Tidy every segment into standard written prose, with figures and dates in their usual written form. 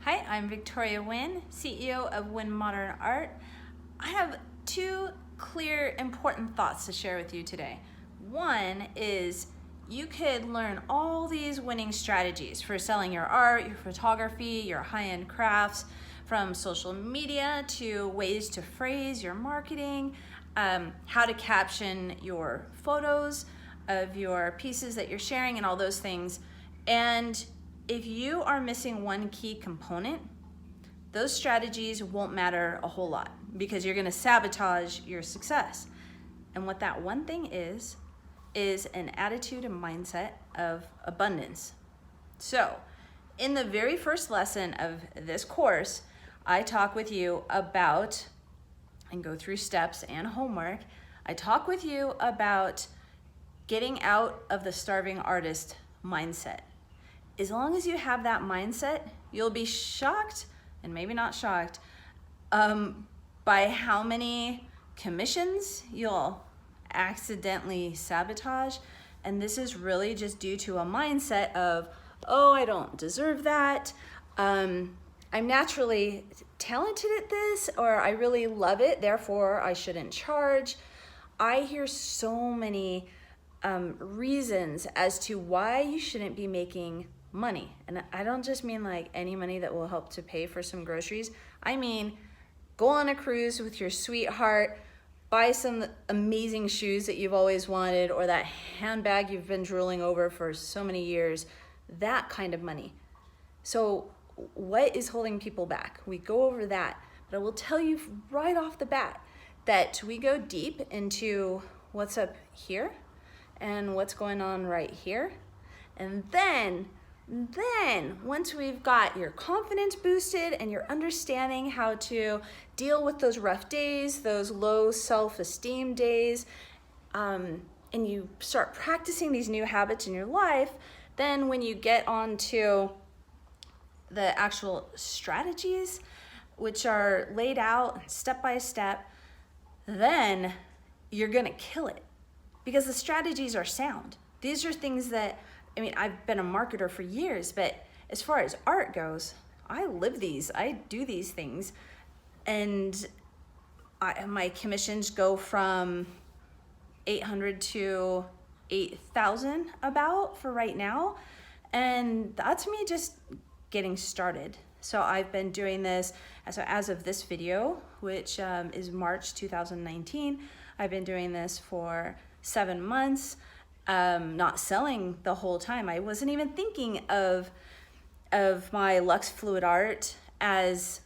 Hi, I'm Victoria Wynn, CEO of Wynn Modern Art. I have two clear, important thoughts to share with you today. One is you could learn all these winning strategies for selling your art, your photography, your high-end crafts, from social media to ways to phrase your marketing, how to caption your photos of your pieces that you're sharing and all those things. And if you are missing one key component, those strategies won't matter a whole lot because you're gonna sabotage your success. And what that one thing is an attitude and mindset of abundance. So, in the very first lesson of this course, I talk with you about, and go through steps and homework, I talk with you about getting out of the starving artist mindset. As long as you have that mindset, you'll be shocked, and maybe not shocked, by how many commissions you'll accidentally sabotage. And this is really just due to a mindset of, oh, I don't deserve that. I'm naturally talented at this, or I really love it, therefore I shouldn't charge. I hear so many reasons as to why you shouldn't be making money. And I don't just mean like any money that will help to pay for some groceries. I mean, go on a cruise with your sweetheart, buy some amazing shoes that you've always wanted, or that handbag you've been drooling over for so many years, that kind of money. So what is holding people back? We go over that, but I will tell you right off the bat that we go deep into what's up here and what's going on right here. And then once we've got your confidence boosted and you're understanding how to deal with those rough days, those low self-esteem days, and you start practicing these new habits in your life, then when you get onto the actual strategies, which are laid out step by step, then you're gonna kill it because the strategies are sound. These are things that, I mean, I've been a marketer for years, but as far as art goes, I live these, I do these things. And my commissions go from 800 to 8,000 about for right now. And that's me just getting started. So I've been doing this, so as of this video, which is March 2019, I've been doing this for 7 months. Not selling the whole time. I wasn't even thinking of my Lux Fluid art as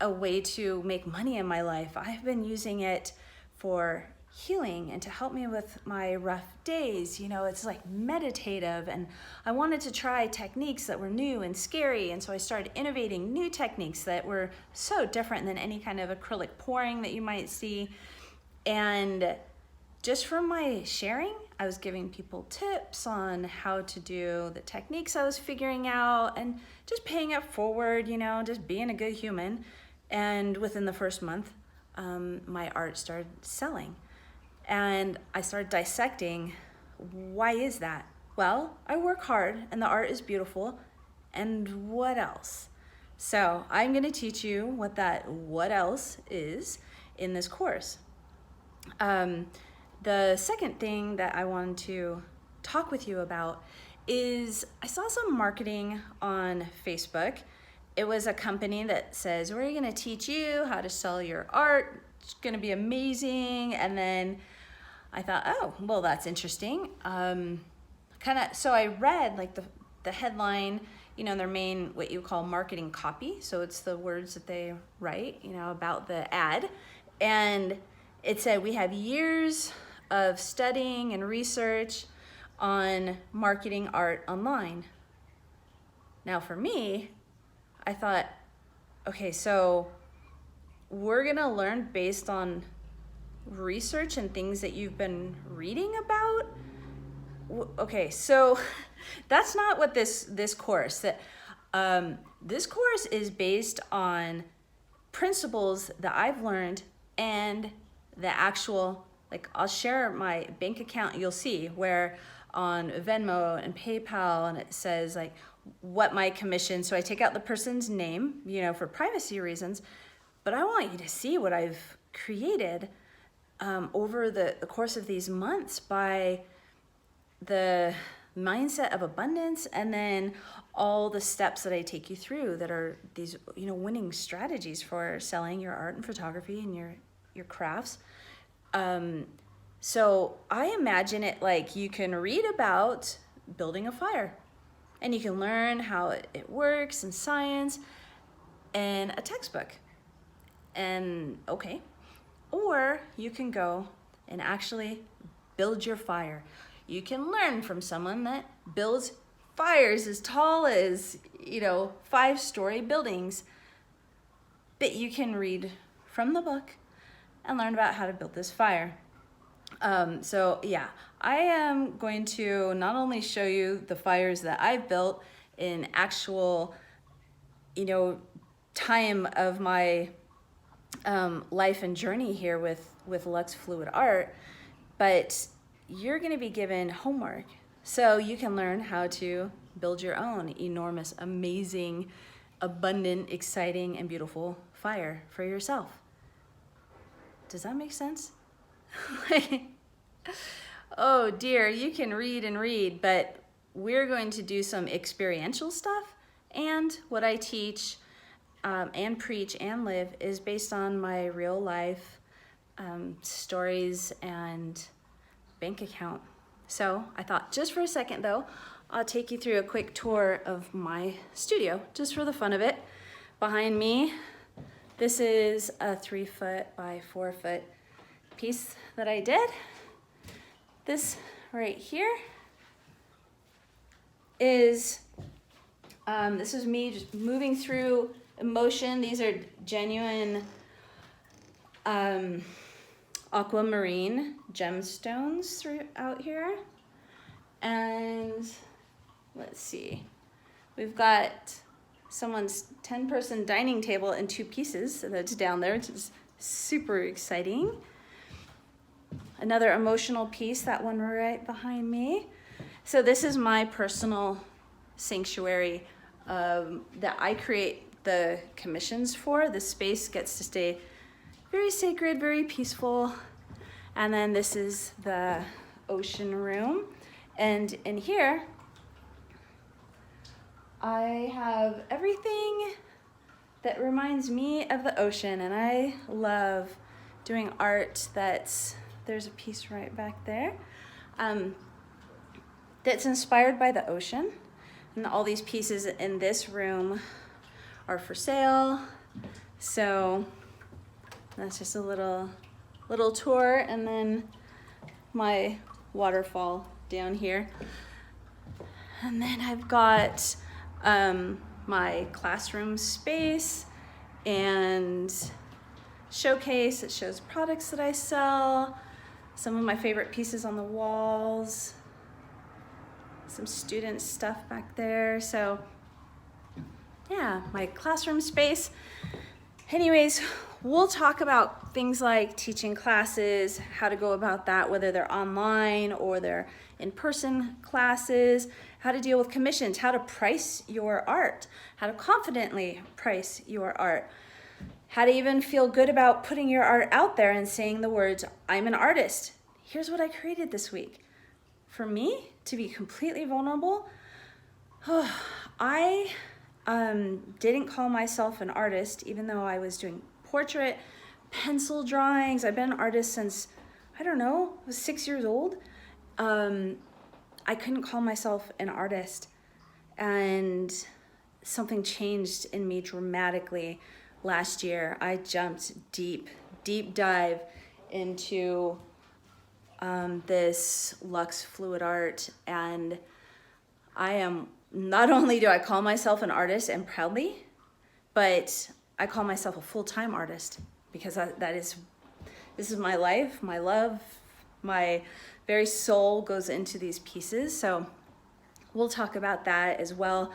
a way to make money in my life. I've been using it for healing and to help me with my rough days. You know, it's like meditative, and I wanted to try techniques that were new and scary, and so I started innovating new techniques that were so different than any kind of acrylic pouring that you might see. And just from my sharing, I was giving people tips on how to do the techniques I was figuring out and just paying it forward, you know, just being a good human. And within the first month, my art started selling. And I started dissecting, why is that? Well, I work hard and the art is beautiful. And what else? So I'm gonna teach you what that what else is in this course. The second thing that I wanted to talk with you about is I saw some marketing on Facebook. It was a company that says, we're gonna teach you how to sell your art. It's gonna be amazing. And then I thought, oh, well, that's interesting. So I read like the headline, you know, their main, what you call marketing copy. So it's the words that they write, you know, about the ad. And it said, we have years of studying and research on marketing art online. Now for me, I thought, okay, so we're gonna learn based on research and things that you've been reading about? Okay, so that's not what this course, this course is based on principles that I've learned and the actual, like I'll share my bank account, you'll see where on Venmo and PayPal, and it says like what my commission, so I take out the person's name, for privacy reasons, but I want you to see what I've created over the course of these months by the mindset of abundance, and then all the steps that I take you through that are these, winning strategies for selling your art and photography and your crafts. So I imagine it like you can read about building a fire, and you can learn how it works in science in a textbook. And okay, or you can go and actually build your fire. You can learn from someone that builds fires as tall as, 5-story buildings. But you can read from the book and learn about how to build this fire. So yeah, I am going to not only show you the fires that I've built in actual, time of my life and journey here with Lux Fluid Art, but you're going to be given homework so you can learn how to build your own enormous, amazing, abundant, exciting, and beautiful fire for yourself. Does that make sense? Oh dear, you can read and read, but we're going to do some experiential stuff, and what I teach and preach and live is based on my real life stories and bank account. So I thought just for a second though, I'll take you through a quick tour of my studio, just for the fun of it. Behind me, this is a 3-foot by 4-foot piece that I did. This right here is, this is me just moving through emotion. These are genuine aquamarine gemstones throughout here. And let's see, we've got someone's 10-person dining table in 2 pieces that's down there, which is super exciting. Another emotional piece, that one right behind me. So this is my personal sanctuary that I create the commissions for. The space gets to stay very sacred, very peaceful. And then this is the ocean room. And in here, I have everything that reminds me of the ocean. And I love doing art there's a piece right back there that's inspired by the ocean. And all these pieces in this room are for sale. So that's just a little tour, and then my waterfall down here. And then I've got my classroom space and showcase that shows products that I sell, some of my favorite pieces on the walls, some student stuff back there. So yeah, my classroom space. Anyways, we'll talk about things like teaching classes, how to go about that, whether they're online or they're in-person classes, how to deal with commissions, how to price your art, how to confidently price your art, how to even feel good about putting your art out there and saying the words, I'm an artist. Here's what I created this week. For me to be completely vulnerable, I didn't call myself an artist, even though I was doing portrait, pencil drawings. I've been an artist since, I was 6 years old. I couldn't call myself an artist, and something changed in me dramatically last year. I jumped deep dive into this Lux Fluid Art, and not only do I call myself an artist, and proudly, but I call myself a full-time artist, because this is my life, my love, my very soul goes into these pieces. So we'll talk about that as well,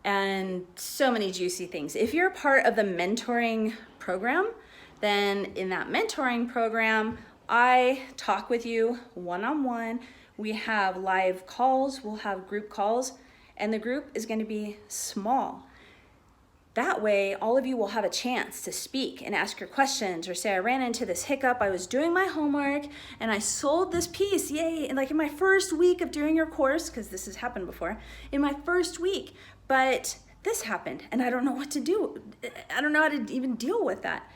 and so many juicy things. If you're part of the mentoring program, then in that mentoring program, I talk with you one-on-one. We have live calls, we'll have group calls, And the group is going to be small. That way, all of you will have a chance to speak and ask your questions, or say, I ran into this hiccup, I was doing my homework and I sold this piece, yay, and like in my first week of doing your course, because this has happened before, in my first week, but this happened and I don't know what to do. I don't know how to even deal with that.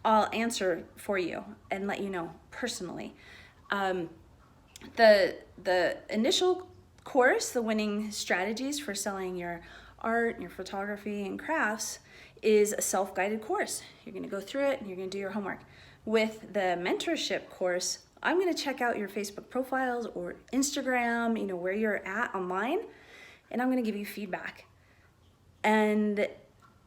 I'll answer for you and let you know personally. The initial course, the Winning Strategies for Selling Your Art, your photography, and crafts, is a self-guided course. You're going to go through it and you're going to do your homework. With the mentorship course, I'm going to check out your Facebook profiles or Instagram, where you're at online, and I'm going to give you feedback. And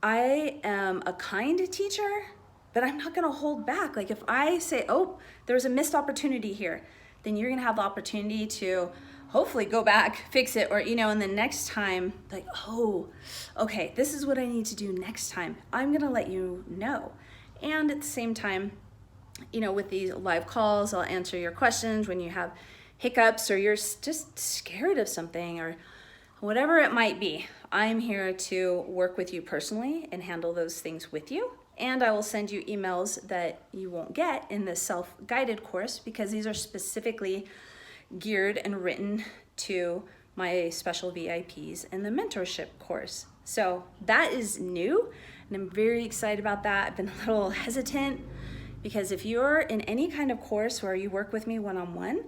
I am a kind teacher, but I'm not going to hold back. Like if I say, oh, there's a missed opportunity here, then you're going to have the opportunity to hopefully go back, fix it, or, and the next time, like, oh, okay, this is what I need to do next time. I'm gonna let you know. And at the same time, with these live calls, I'll answer your questions when you have hiccups or you're just scared of something or whatever it might be. I'm here to work with you personally and handle those things with you. And I will send you emails that you won't get in the self-guided course, because these are specifically geared and written to my special VIPs in the mentorship course. So that is new, and I'm very excited about that. I've been a little hesitant because if you're in any kind of course where you work with me one-on-one,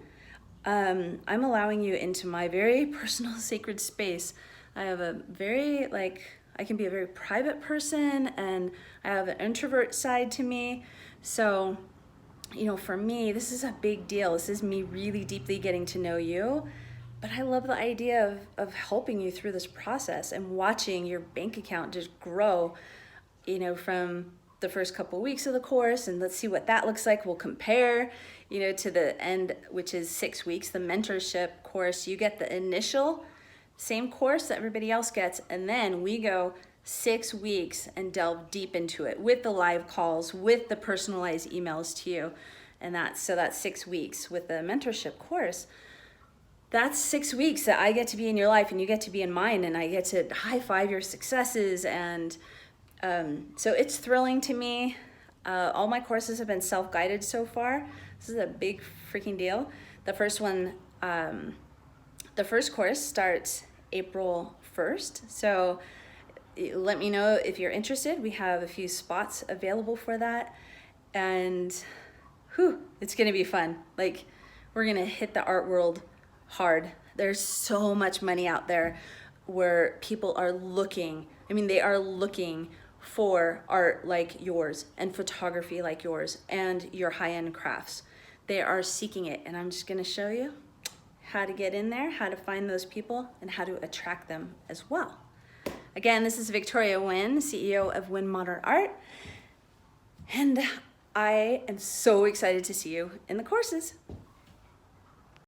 I'm allowing you into my very personal sacred space. I have I can be a very private person, and I have an introvert side to me. So for me, this is a big deal. This is me really deeply getting to know you. But I love the idea of helping you through this process and watching your bank account just grow, from the first couple of weeks of the course. And let's see what that looks like. We'll compare, to the end, which is 6 weeks, the mentorship course. You get the initial same course that everybody else gets. And then we go 6 weeks and delve deep into it with the live calls, with the personalized emails to you. And that's 6 weeks with the mentorship course. That's 6 weeks that I get to be in your life and you get to be in mine, and I get to high five your successes. And so it's thrilling to me. All my courses have been self-guided so far. This is a big freaking deal. The first course starts April 1st. So let me know if you're interested. We have a few spots available for that. And it's gonna be fun. Like, we're gonna hit the art world hard. There's so much money out there where people are looking. They are looking for art like yours and photography like yours and your high-end crafts. They are seeking it, and I'm just gonna show you how to get in there, how to find those people, and how to attract them as well. Again, this is Victoria Wynn, CEO of Wynn Modern Art, and I am so excited to see you in the courses.